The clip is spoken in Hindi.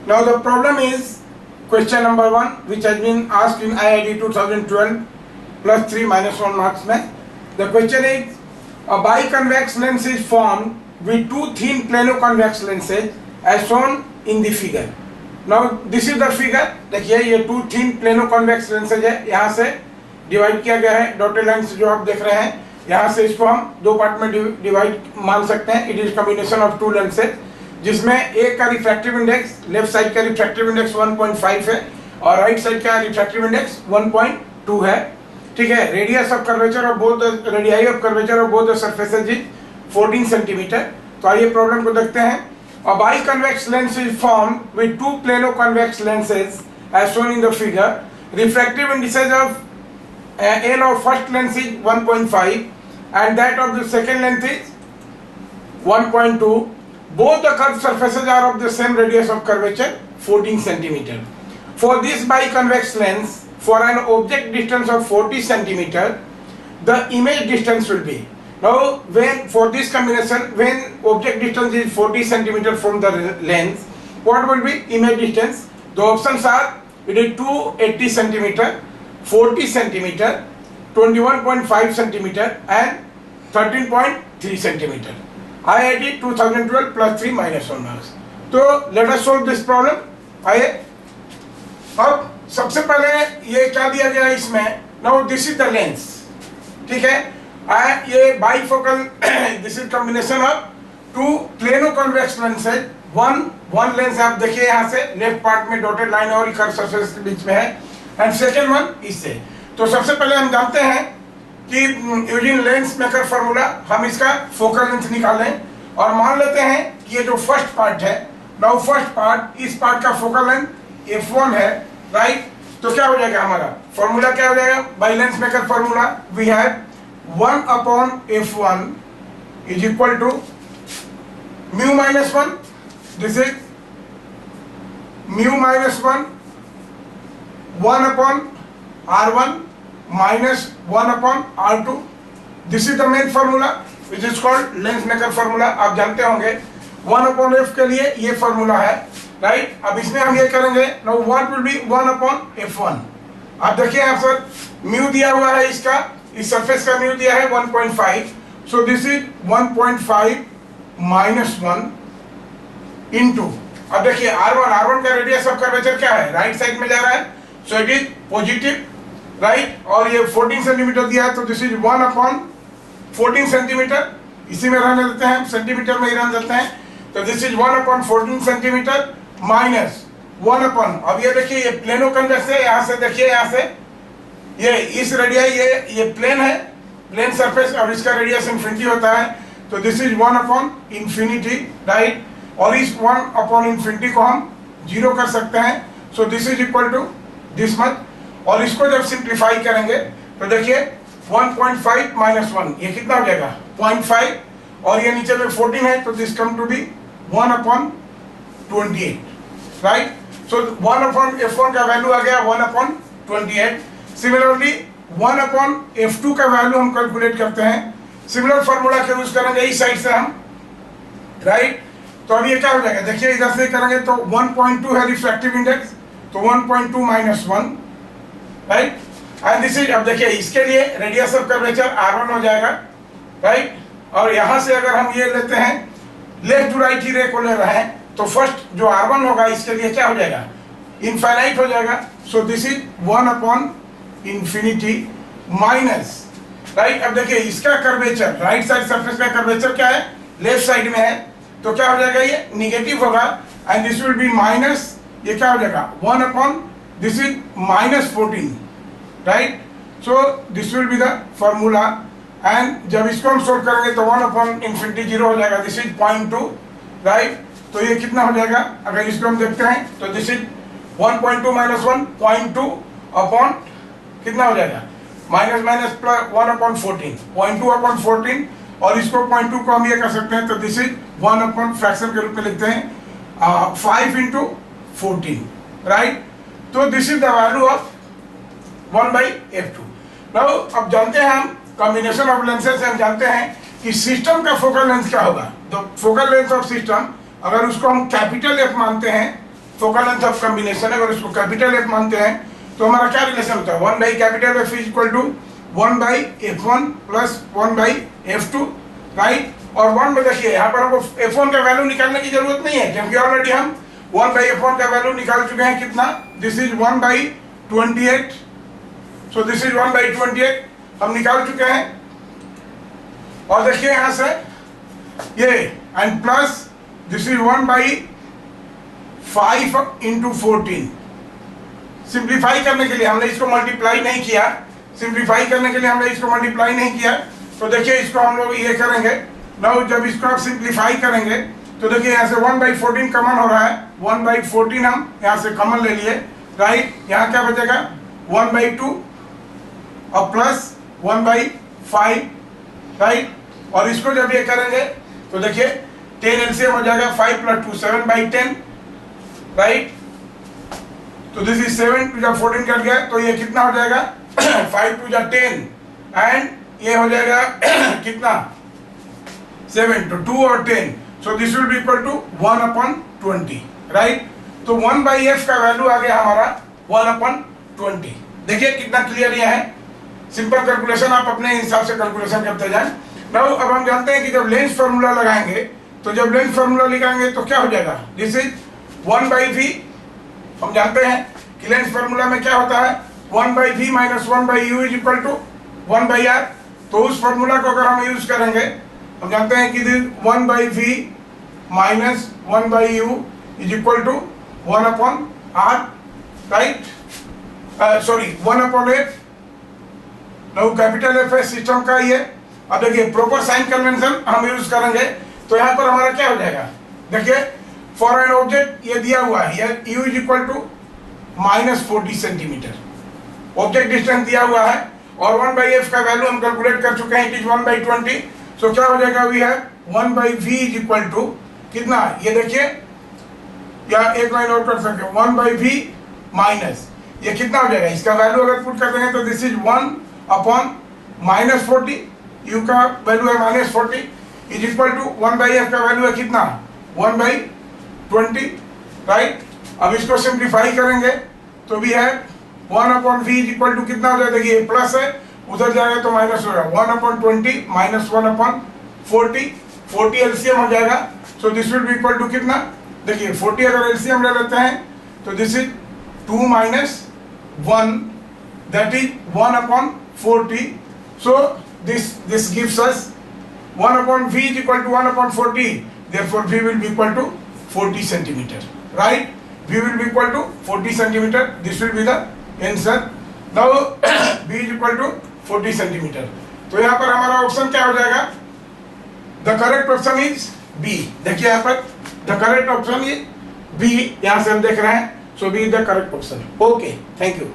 Now the problem is question number 1 which has been asked in IIT 2012 plus 3 minus 1 marks में. The question is a biconvex lens is formed with two thin plano-convex lenses as shown in the figure. Now this is the figure. देखिए ये two thin plano-convex lenses है, यहाँ से डिवाइड किया गया है. डॉटेड लाइन्स जो आप देख रहे हैं यहाँ से इसको हम दो पार्ट में डिवाइड मान सकते हैं. It is combination of to lenses जिसमें एक का रिफ्रैक्टिव इंडेक्स लेफ्ट साइड का रिफ्रैक्टिव इंडेक्स 1.5 है और राइट साइड का रिफ्रैक्टिव इंडेक्स 1.2 है. ठीक है. Radius of curvature of both radii of curvature of both the surfaces is 14 centimetre. तो आइए प्रॉब्लम को देखते हैं. A biconvex lens is formed with two plano-convex lenses as shown in the figure. Refractive indices of L of first lens is 1.5 and that of the second lens is 1.2. Both the curved surfaces are of the same radius of curvature 14 centimeter. For this biconvex lens, for an object distance of 40 centimeter, the image distance will be. Now, when for this combination, when object distance is 40 centimeter from the lens, what will be image distance? The options are it is 280 centimeter, 40 centimeter, 21.5 centimeter, and 13.3 centimeter. IIT 2012 plus 3 minus 1 marks. तो let us solve this problem. आइए. अब सबसे पहले ये क्या दिया गया है इसमें? Now this is the lens. ठीक है. ये bifocal this is combination of two plano-convex lenses. one lens आप देखिए यहाँ से लेफ्ट पार्ट में डॉटेड लाइन और कर्व सरफेस के बीच में है एंड सेकेंड वन इससे. तो सबसे पहले हम जानते हैं कि यूजिंग लेंस मेकर फॉर्मूला हम इसका फोकल लेंथ निकालें और मान लेते हैं कि ये जो फर्स्ट पार्ट है नाउ फर्स्ट पार्ट इस पार्ट का फोकल लेंथ f1 है राइट. तो क्या हो जाएगा हमारा फॉर्मूला क्या हो जाएगा by lens maker formula we have 1 upon f1 is equal to mu minus 1. This is mu minus 1 upon r1 minus 1 upon r2. This is the main formula which is called lens maker formula. आप जानते होंगे 1 upon f के लिए ये फॉर्मूला है राइट. अब इसमें हम ये करेंगे now what will be 1 upon f1. आप देखिए यहाँ पर mu दिया हुआ है इसका इस सरफेस का म्यू दिया है 1.5. सो दिस इज 1.5 माइनस 1 इंटू अब देखिए R1 का रेडियस ऑफ कर्वेचर क्या है राइट साइड में जा रहा है so it is positive right. और ये 14 सेंटीमीटर दिया है तो दिस इज 1 अपॉन 14 सेंटीमीटर. इसी में रहने देते हैं सेंटीमीटर में ही रहने देते हैं. तो this is 1 upon 14 centimetre minus 1 upon अब ये देखिए ये प्लेनो कन्वेक्स है. यहाँ से देखिए यहाँ से ये इस रेडियाई ये प्लेन है प्लेन सरफेस और इसका रेडियस इन्फिनिटी होता है. तो this is 1 upon infinity right. और इस 1 अपॉन इन्फिनिटी को हम जीरो कर सकते हैं. So this is equal to this much. और इसको जब सिंप्लीफाई करेंगे तो देखिए 1.5 माइनस 1 ये कितना हो जाएगा 0.5 और ये नीचे में 14 है तो this come to be 1 upon 28 right. So 1 upon f1 का वैल्यू आ गया 1 अपॉन 28. सिमिलरली 1 अपॉन f2 का वैल्यू हम कैलकुलेट करते हैं. सिमिलर फॉर्मूला के यूज करेंगे इस साइड से हम राइट. तो अब ये क्या हो जाएगा देखिए इधर से करेंगे तो 1.2 है रिफ्रैक्टिव इंडेक्स तो 1.2 minus 1 right. And this is अब देखिए इसके लिए रेडियस ऑफ कर्वेचर r1 हो जाएगा राइट. और यहाँ से अगर हम ये लेते हैं लेफ्ट टू राइट ही रे को ले रहे हैं तो फर्स्ट जो r1 होगा इसके लिए क्या हो जाएगा इनफाइनाइट हो जाएगा. So this is 1 upon infinity minus right. अब देखिए इसका कर्वेचर राइट साइड सरफेस का कर्वेचर क्या है लेफ्ट साइड में है तो क्या हो जाएगा ये निगेटिव होगा and this will B minus ये क्या हो जाएगा 1 upon this is minus 14 right. So this will be the formula and जब इसको हम सोल्व करेंगे तो 1 अपॉन इन्फिनिटी जीरो हो जाएगा. This is 0.2 right. तो ये कितना हो जाएगा अगर इसको हम देखते हैं तो दिस इज 1.2 माइनस 1 0.2 अपॉन कितना हो जाएगा minus minus plus 1 upon 14 0.2 upon 14 और इसको 0.2 को हम ये कर सकते हैं तो दिस इज 1 अपॉन फ्रैक्शन के रूप में लिखते हैं 5 इंटू 14 राइट. तो this is the value of 1/f2. Now अब जानते हैं हम कॉम्बिनेशन ऑफ लेंसेज हम जानते हैं कि सिस्टम का फोकल लेंथ क्या होगा. The focal length of system अगर उसको हम कैपिटल F मानते हैं फोकल लेंथ ऑफ कॉम्बिनेशन, अगर उसको कैपिटल एफ मानते हैं तो हमारा क्या रिलेशन होता है, 1 by capital F is equal to 1 by F1 plus 1 by F2, right. और 1 में देखिए यहाँ पर हमको F1 का वैल्यू निकालने की जरूरत नहीं है, क्योंकि ऑलरेडी हम 1 बाई F1 का वैल्यू निकाल चुके हैं। कितना, this is 1 by 28, so this is 1 by 28 हम निकाल चुके हैं। और देखिए यहाँ से ये and plus this is 1 by 5 into 14। Simplify करने के लिए हमने इसको मल्टीप्लाई नहीं किया, सिंप्लीफाई करने के लिए हमने इसको मल्टीप्लाई नहीं किया, तो देखिए इसको हम लोग ये करेंगे। नाउ जब इसको आप सिंप्लीफाई करेंगे तो देखिए यहाँ से 1 बाई 14 कॉमन हो रहा है, 1 बाई 14 हम यहाँ से कॉमन ले लिए, राइट। यहाँ क्या बचेगा 1 बाई 2 और प्लस 1 बाई 5, राइट। और इसको जब ये करेंगे तो देखिए 10 एलसीएम हो जाएगा, 5 प्लस 2 7 बाई 10, राइट। तो दिस इज 7 टू 14 कट गया, तो ये कितना हो जाएगा 5 टू 10 एंड ये हो जाएगा कितना 7 तो 2 और 10, so this will be equal to 1/20, right. तो 1 बाई एफ का वैल्यू आ गया हमारा 1/20। देखिए कितना क्लियर ये है, सिंपल कैलकुलेशन, आप अपने हिसाब से कैलकुलेशन करते जाएं। नाउ अब हम जानते हैं कि जब लेंस फार्मूला लगाएंगे तो जब लेंस फार्मूला लगाएंगे तो क्या हो जाएगा, दिस इज 1 बाई वी। हम जानते हैं कि लेंस फार्मूला में क्या होता है, 1 by v minus 1 by u is equal to 1 by r. तो उस फार्मूला को अगर हम यूज करेंगे, हम जानते हैं कि 1 by v minus 1 by u is equal to 1/r, right, sorry 1/f। Now capital F है सिस्टम का ये। अब देखिए प्रॉपर साइन कन्वेंशन हम यूज करेंगे तो यहाँ पर हमारा क्या हो जाएगा, देखिए फॉर एन ऑब्जेक्ट ये दिया हुआ है u is equal to -40 centimetre, object distance दिया हुआ है और 1 बाई एफ का वैल्यू हम कैलकुलेट कर चुके हैं, इट इज 1/20। सो क्या हो जाएगा, we have 1 by v is equal to कितना, ये देखिए या एक लाइन और कर सकते हैं, 1 बाई वी माइनस ये कितना हो जाएगा, इसका वैल्यू अगर पुट कर देंगे तो दिस इज 1/-40, u का वैल्यू है -40 is equal to 1 by f का वैल्यू है कितना 1/20, राइट। अब इसको सिंप्लीफाई करेंगे तो भी है 1/v इज इक्वल टू कितना हो जाएगा, देखिए प्लस है उधर जाएगा तो माइनस हो जाएगा, 1/20 माइनस 1/40, 40 एलसीएम हो जाएगा। So this will be equal to कितना, देखिए 40 अगर एलसीएम ले लेते हैं तो this is 2 minus 1 that is 1/40। So this gives us 1/v is equal to 1/40, therefore v will be equal to 40 centimeter, right. v will be equal to 40 centimeter, this will be the answer. Now v is equal to 40 centimeter, तो यहाँ पर हमारा ऑप्शन क्या हो जाएगा, the correct option is B। देखिए यहाँ पर the correct option is B, यहाँ से हम देख रहे हैं, so B is the correct option। Okay, thank you।